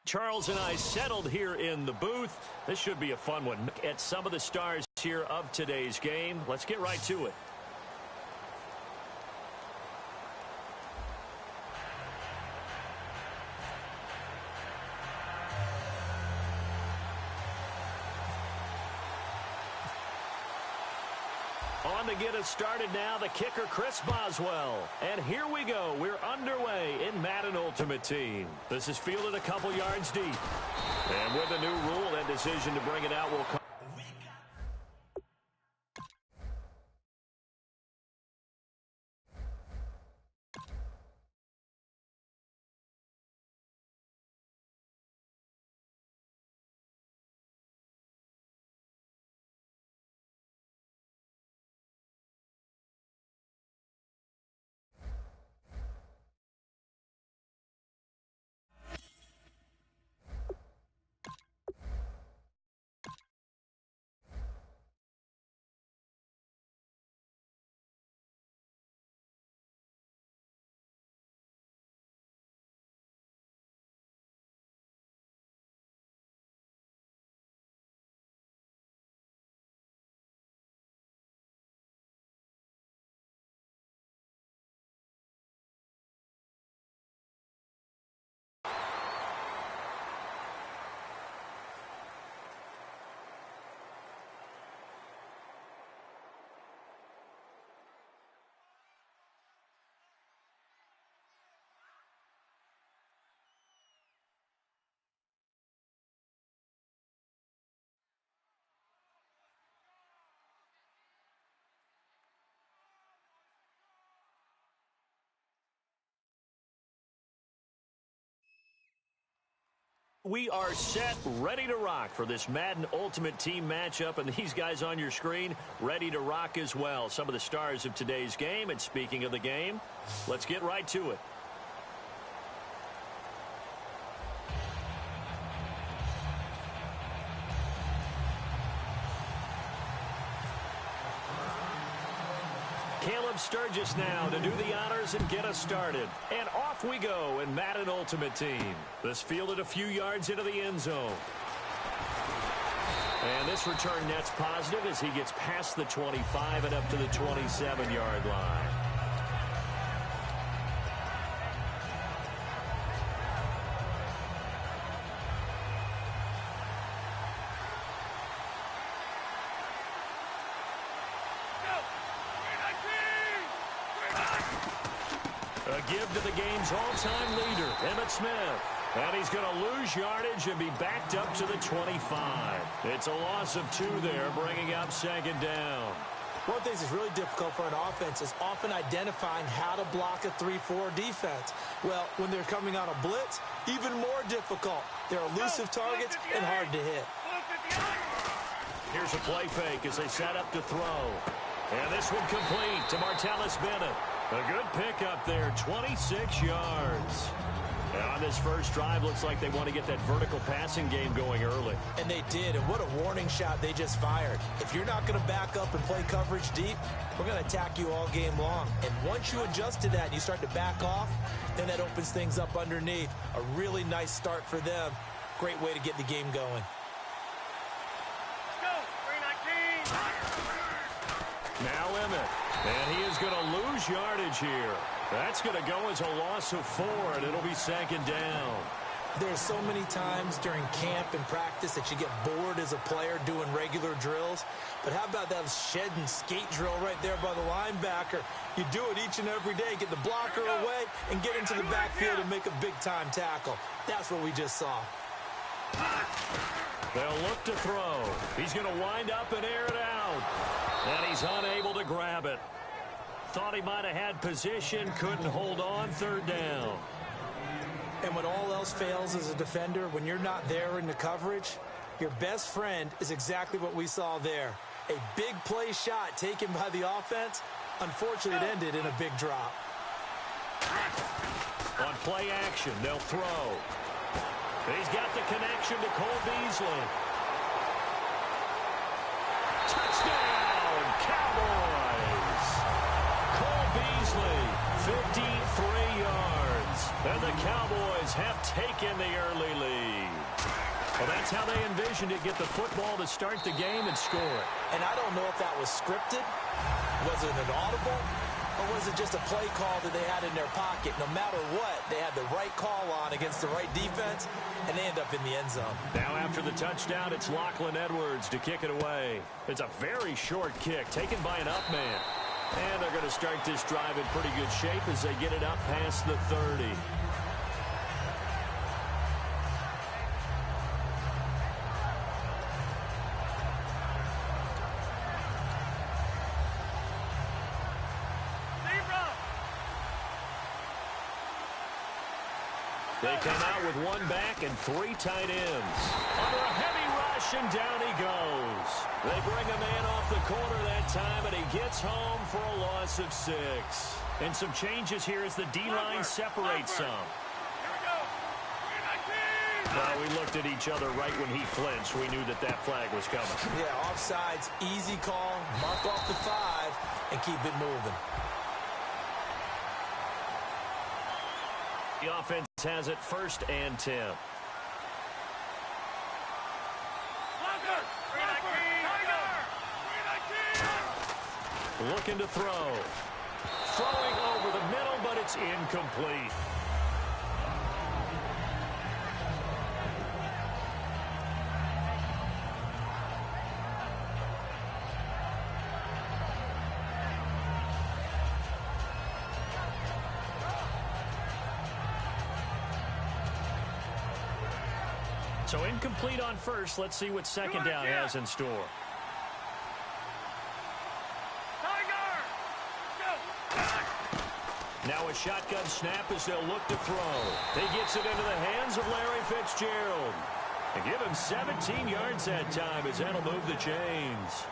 Charles and I settled here in the booth. This should be a fun one. Look at some of the stars here of today's game. Let's get right to it. On to get us started now, the kicker, Chris Boswell. And here we go. We're underway in Madden Ultimate Team. This is fielded a couple yards deep. And with a new rule, that decision to bring it out will come. We are set, ready to rock for this Madden Ultimate Team matchup, and these guys on your screen ready to rock as well. Some of the stars of today's game, and speaking of the game, let's get right to it. Caleb Sturgis now to do the honors and get us started. And off we go in Madden Ultimate Team. This fielded a few yards into the end zone. And this return net's positive as he gets past the 25 and up to the 27-yard line. Give to the game's all-time leader, Emmitt Smith. And he's going to lose yardage and be backed up to the 25. It's a loss of 2 there, bringing up second down. One thing that's really difficult for an offense is often identifying how to block a 3-4 defense. Well, when they're coming on a blitz, even more difficult. They're elusive targets and hard to hit. Here's a play fake as they set up to throw. And this one complete to Martellus Bennett. A good pickup there, 26 yards. And on this first drive, looks like they want to get that vertical passing game going early. And they did, and what a warning shot they just fired. If you're not going to back up and play coverage deep, we're going to attack you all game long. And once you adjust to that and you start to back off, then that opens things up underneath. A really nice start for them. Great way to get the game going. Let's go, 319. Now Emmitt. And he is going to lose yardage here. That's going to go as a loss of 4, and it'll be second down. There's so many times during camp and practice that you get bored as a player doing regular drills. But how about that shed and skate drill right there by the linebacker? You do it each and every day. Get the blocker away and get into the backfield and make a big-time tackle. That's what we just saw. They'll look to throw. He's going to wind up and air it out. And he's unable to grab it. Thought he might have had position, couldn't hold on, third down. And when all else fails as a defender, when you're not there in the coverage, your best friend is exactly what we saw there. A big play shot taken by the offense. Unfortunately, it ended in a big drop. On play action, they'll throw. He's got the connection to Cole Beasley. Touchdown, Cowboys! Cole Beasley, 53 yards. And the Cowboys have taken the early lead. Well, that's how they envisioned it, get the football to start the game and score it. And I don't know if that was scripted. Was it an audible? Or was it just a play call that they had in their pocket? No matter what, they had the right call on against the right defense, and they end up in the end zone. Now after the touchdown, it's Lachlan Edwards to kick it away. It's a very short kick taken by an up man. And they're going to start this drive in pretty good shape as they get it up past the 30. They come out with one back and 3 tight ends. Under a heavy rush, and down he goes. They bring a man off the corner that time, and he gets home for a loss of 6. And some changes here as the D-line separates some. Well, we looked at each other right when he flinched. We knew that that flag was coming. Yeah, offsides, easy call, mark off the 5, and keep it moving. The offense has it 1st and 10. Looking to throw. Throwing over the middle, but it's incomplete. So incomplete on first. Let's see what second down has in store. Now a shotgun snap as they'll look to throw. He gets it into the hands of Larry Fitzgerald. And give him 17 yards that time as that'll move the chains.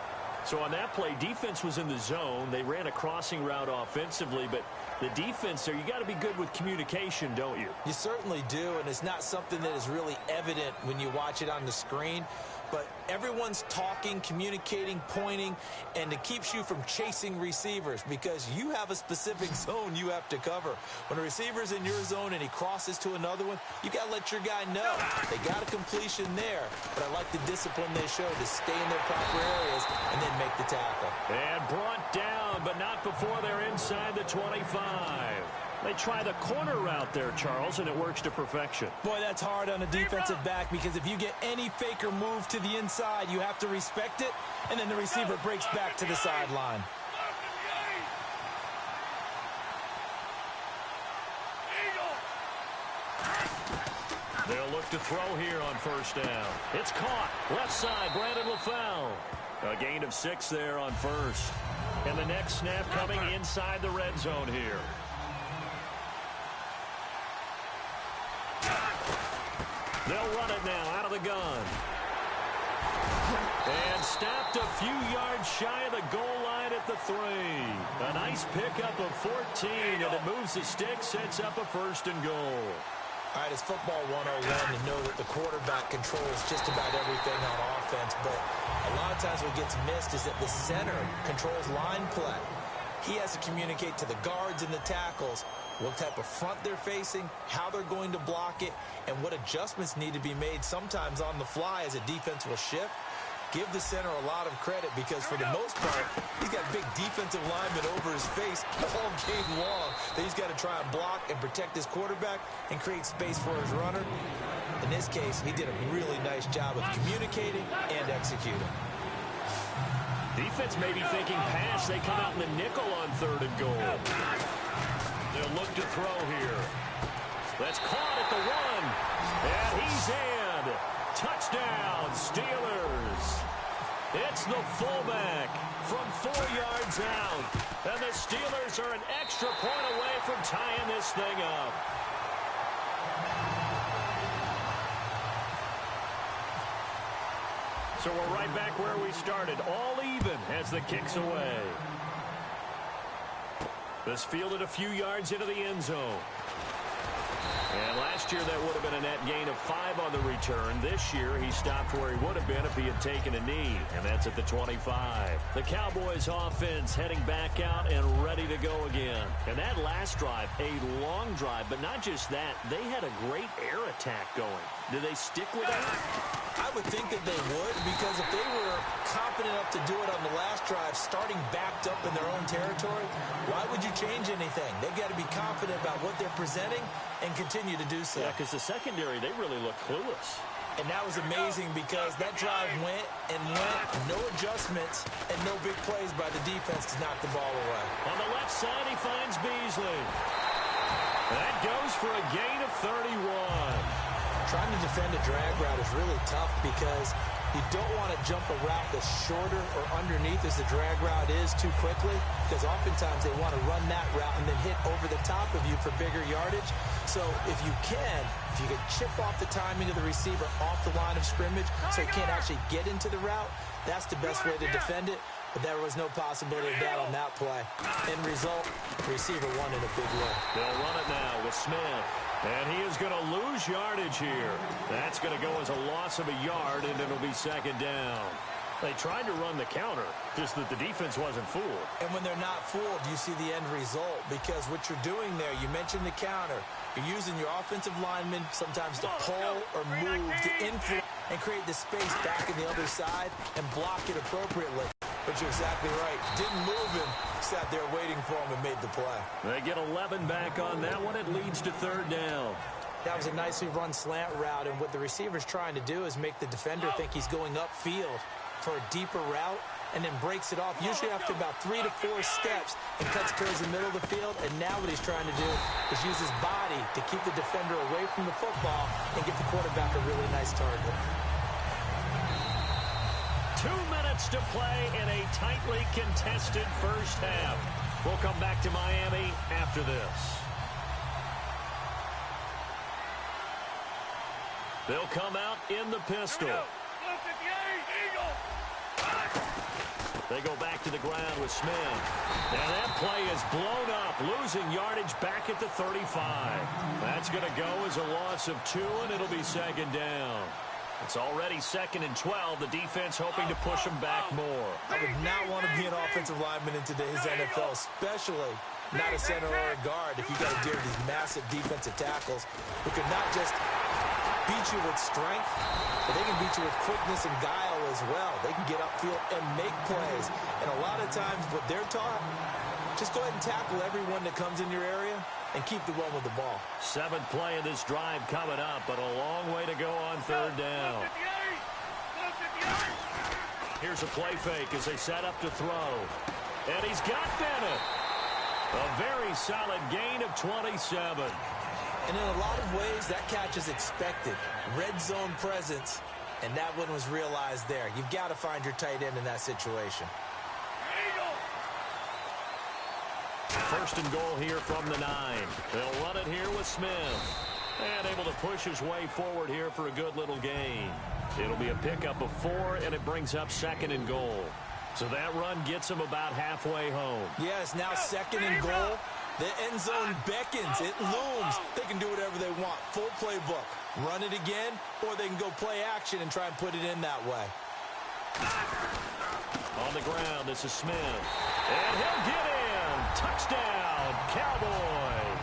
So on that play, defense was in the zone. They ran a crossing route offensively, but the defense there, you got to be good with communication, don't you? You certainly do, and it's not something that is really evident when you watch it on the screen. But everyone's talking, communicating, pointing, and it keeps you from chasing receivers because you have a specific zone you have to cover. When a receiver's in your zone and he crosses to another one, you got to let your guy know. They got a completion there, but I like the discipline they show to stay in their proper areas and then make the tackle. And brought down, but not before they're inside the 25. They try the corner route there, Charles, and it works to perfection. Boy, that's hard on a defensive back because if you get any fake or move to the inside, you have to respect it, and then the receiver breaks back to the sideline. They'll look to throw here on 1st down. It's caught. Left side, Brandon LaFell. A gain of 6 there on 1st. And the next snap coming inside the red zone here. They'll run it now out of the gun. And stopped a few yards shy of the goal line at the 3. A nice pickup of 14, and it moves the stick, sets up a 1st and goal. All right, it's football 101 to know that the quarterback controls just about everything on offense, but a lot of times what gets missed is that the center controls line play. He has to communicate to the guards and the tackles what type of front they're facing, how they're going to block it, and what adjustments need to be made sometimes on the fly as a defense will shift. Give the center a lot of credit because for the most part, he's got big defensive linemen over his face all game long that he's got to try and block and protect his quarterback and create space for his runner. In this case, he did a really nice job of communicating and executing. Defense may be thinking pass. They come out in the nickel on 3rd and goal. They'll look to throw here. That's caught at the 1. And he's in. Touchdown, Steelers. It's the fullback from 4 yards out. And the Steelers are an extra point away from tying this thing up. So we're right back where we started, all even as the kick's away. This fielded a few yards into the end zone. And last year, that would have been a net gain of 5 on the return. This year, he stopped where he would have been if he had taken a knee, and that's at the 25. The Cowboys offense heading back out and ready to go again. And that last drive, a long drive, but not just that. They had a great air attack going. Do they stick with that? I would think that they would, because if they were confident enough to do it on the last drive, starting backed up in their own territory, why would you change anything? They've got to be confident about what they're presenting and continue to do so. Yeah, because the secondary, they really look clueless. And that was amazing because that drive went and went, no adjustments, and no big plays by the defense to knock the ball away. On the left side, he finds Beasley. That goes for a gain of 31. Trying to defend a drag route is really tough because you don't want to jump a route that's shorter or underneath as the drag route is too quickly, because oftentimes they want to run that route and then hit over the top of you for bigger yardage. So if you can chip off the timing of the receiver off the line of scrimmage so he can't actually get into the route, that's the best way to defend it. But there was no possibility of that on that play. End result, receiver won in a big way. They'll run it now with Smith. And he is going to lose yardage here. That's going to go as a loss of a yard, and it'll be second down. They tried to run the counter, just that the defense wasn't fooled. And when they're not fooled, you see the end result, because what you're doing there, you mentioned the counter. You're using your offensive linemen sometimes to pull or move, to influence and create the space back in the other side and block it appropriately. But you're exactly right. Didn't move him. Sat there waiting for him and made the play. They get 11 back on that one. It leads to third down. That was a nicely run slant route, and what the receiver's trying to do is make the defender think he's going upfield for a deeper route, and then breaks it off, usually after about 3 to 4 steps, and cuts towards the middle of the field. And now what he's trying to do is use his body to keep the defender away from the football and give the quarterback a really nice target. 2 minutes to play in a tightly contested first half. We'll come back to Miami after this. They'll come out in the pistol. They go back to the ground with Smith. And that play is blown up, losing yardage back at the 35. That's going to go as a loss of 2, and it'll be second down. It's already second and 12. The defense hoping to push them back more. I would not want to be an offensive lineman in today's NFL, especially not a center or a guard, if you got to deal with these massive defensive tackles who could not just beat you with strength, but they can beat you with quickness and guile as well. They can get upfield and make plays. And a lot of times what they're taught, just go ahead and tackle everyone that comes in your area and keep the run with the ball. 7th play of this drive coming up, but a long way to go on third down. Here's a play fake as they set up to throw. And he's got Bennett. A very solid gain of 27. And in a lot of ways, that catch is expected. Red zone presence, and that one was realized there. You've got to find your tight end in that situation. First and goal here from the 9. They'll run it here with Smith. And able to push his way forward here for a good little gain. It'll be a pickup of 4, and it brings up second and goal. So that run gets him about halfway home. Yes, now second and goal. The end zone beckons. It looms. They can do whatever they want. Full playbook. Run it again, or they can go play action and try and put it in that way. On the ground, this is Smith. And he'll get in. Touchdown, Cowboys.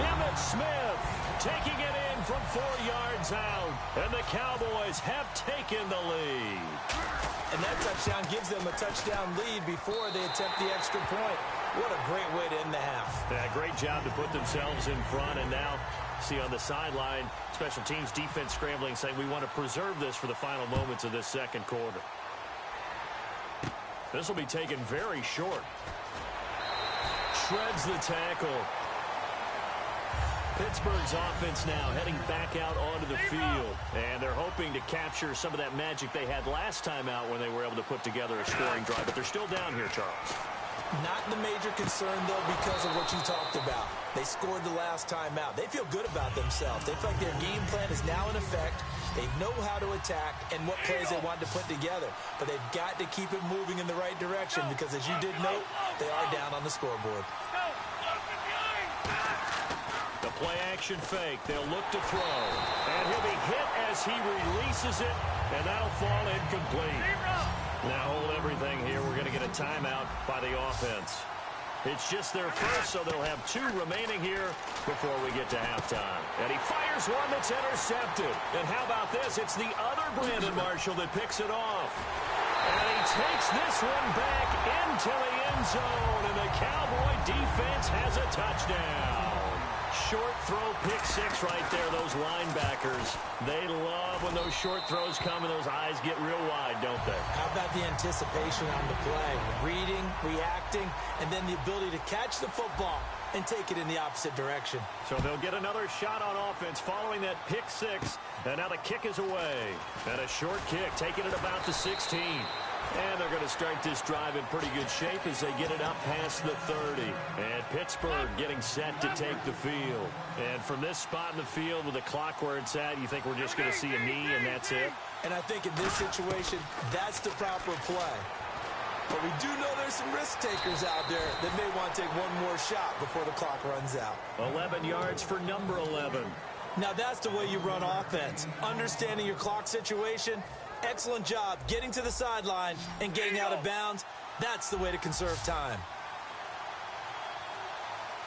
Emmitt Smith taking it in from 4 yards out. And the Cowboys have taken the lead. And that touchdown gives them a touchdown lead before they attempt the extra point. What a great way to end the half. Yeah, great job to put themselves in front. And now, see on the sideline, special teams defense scrambling, saying we want to preserve this for the final moments of this second quarter. This will be taken very short. Shreds the tackle. Pittsburgh's offense now heading back out onto the field. And they're hoping to capture some of that magic they had last time out when they were able to put together a scoring drive. But they're still down here, Charles. Not the major concern, though, because of what you talked about. They scored the last time out. They feel good about themselves. They feel like their game plan is now in effect. They know how to attack and what plays they want to put together. But they've got to keep it moving in the right direction because, as you did note, they are down on the scoreboard. The play action fake. They'll look to throw. And he'll be hit as he releases it, and that'll fall incomplete. Now hold everything here. We're going to get a timeout by the offense. It's just their first, so they'll have 2 remaining here before we get to halftime. And he fires one that's intercepted. And how about this? It's the other Brandon Marshall that picks it off. And he takes this one back into the end zone, and the Cowboy defense has a touchdown. Short throw, pick 6 right there, those linebackers. They love when those short throws come and those eyes get real wide, don't they? How about the anticipation on the play? Reading, reacting, and then the ability to catch the football and take it in the opposite direction. So they'll get another shot on offense following that pick 6. And now the kick is away. And a short kick, taking it about the 16. And they're going to start this drive in pretty good shape as they get it up past the 30. And Pittsburgh getting set to take the field. And from this spot in the field with the clock where it's at, you think we're just going to see a knee and that's it? And I think in this situation, that's the proper play. But we do know there's some risk takers out there that may want to take one more shot before the clock runs out. 11 yards for number 11. Now that's the way you run offense. Understanding your clock situation. Excellent job getting to the sideline and getting out of bounds. That's the way to conserve time.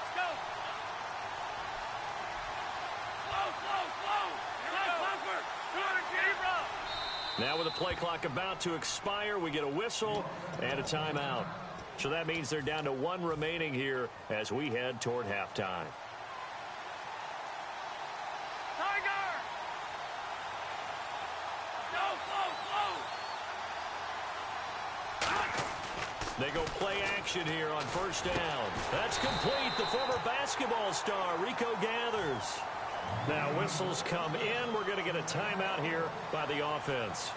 Let's go. Slow. Now with the play clock about to expire, we get a whistle and a timeout. So that means they're down to 1 remaining here as we head toward halftime. They go play action here on first down. That's complete. The former basketball star, Rico Gathers. Now whistles come in. We're going to get a timeout here by the offense.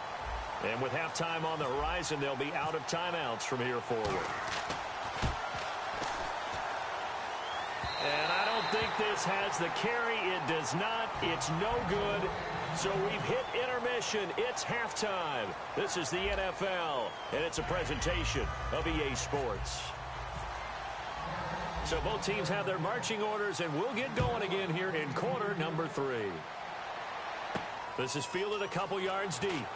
And with halftime on the horizon, they'll be out of timeouts from here forward. And I don't think this has the carry. It does not. It's no good. So we've hit intermission. It's halftime. This is the NFL, and it's a presentation of EA Sports. So both teams have their marching orders, and we'll get going again here in quarter number 3. This is fielded a couple yards deep.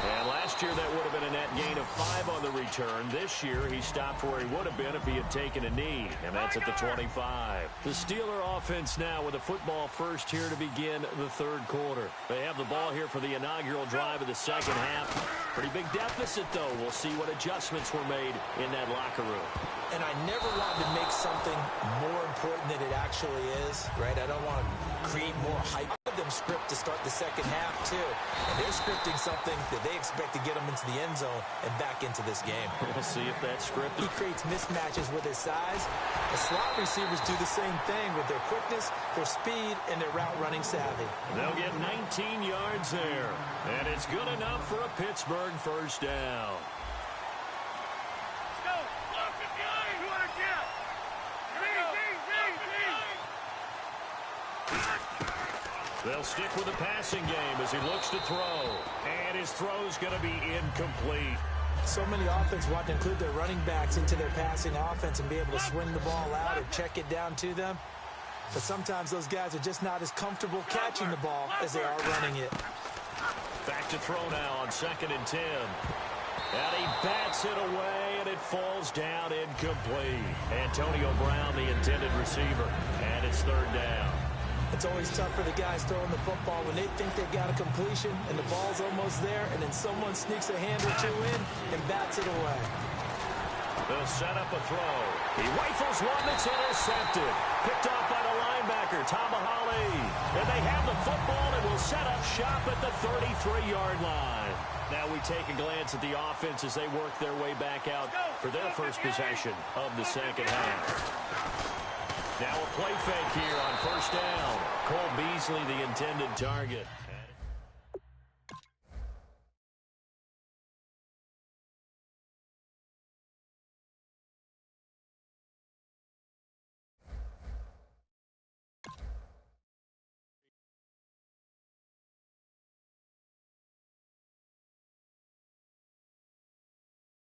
And last year that would have been a net gain of 5 on the return. This year he stopped where he would have been if he had taken a knee, and that's at the 25. The Steeler offense now with a football first here to begin the 3rd quarter. They have the ball here for the inaugural drive of the second half. Pretty big deficit, though. We'll see what adjustments were made in that locker room. And I never wanted to make something more important than it actually is, right? I don't want to create more hype. Them script to start the second half too, and they're scripting something that they expect to get them into the end zone and back into this game. We'll see if that script. He creates mismatches with his size. The slot receivers do the same thing with their quickness, their speed, and their route running savvy. They'll get 19 yards there, and it's good enough for a Pittsburgh first down. They'll stick with the passing game as he looks to throw. And his throw's going to be incomplete. So many offenses want to include their running backs into their passing offense and be able to swing the ball out or check it down to them. But sometimes those guys are just not as comfortable catching the ball as they are running it. Back to throw now on 2nd and 10. And he bats it away, and it falls down incomplete. Antonio Brown, the intended receiver. And it's 3rd down. It's always tough for the guys throwing the football when they think they've got a completion and the ball's almost there, and then someone sneaks a hand or 2 in and bats it away. They'll set up a throw. He rifles one that's intercepted. Picked off by the linebacker, Tamahali. And they have the football and will set up shop at the 33-yard line. Now we take a glance at the offense as they work their way back out for their first possession of the second half. Now a play fake here on first down. Cole Beasley, the intended target.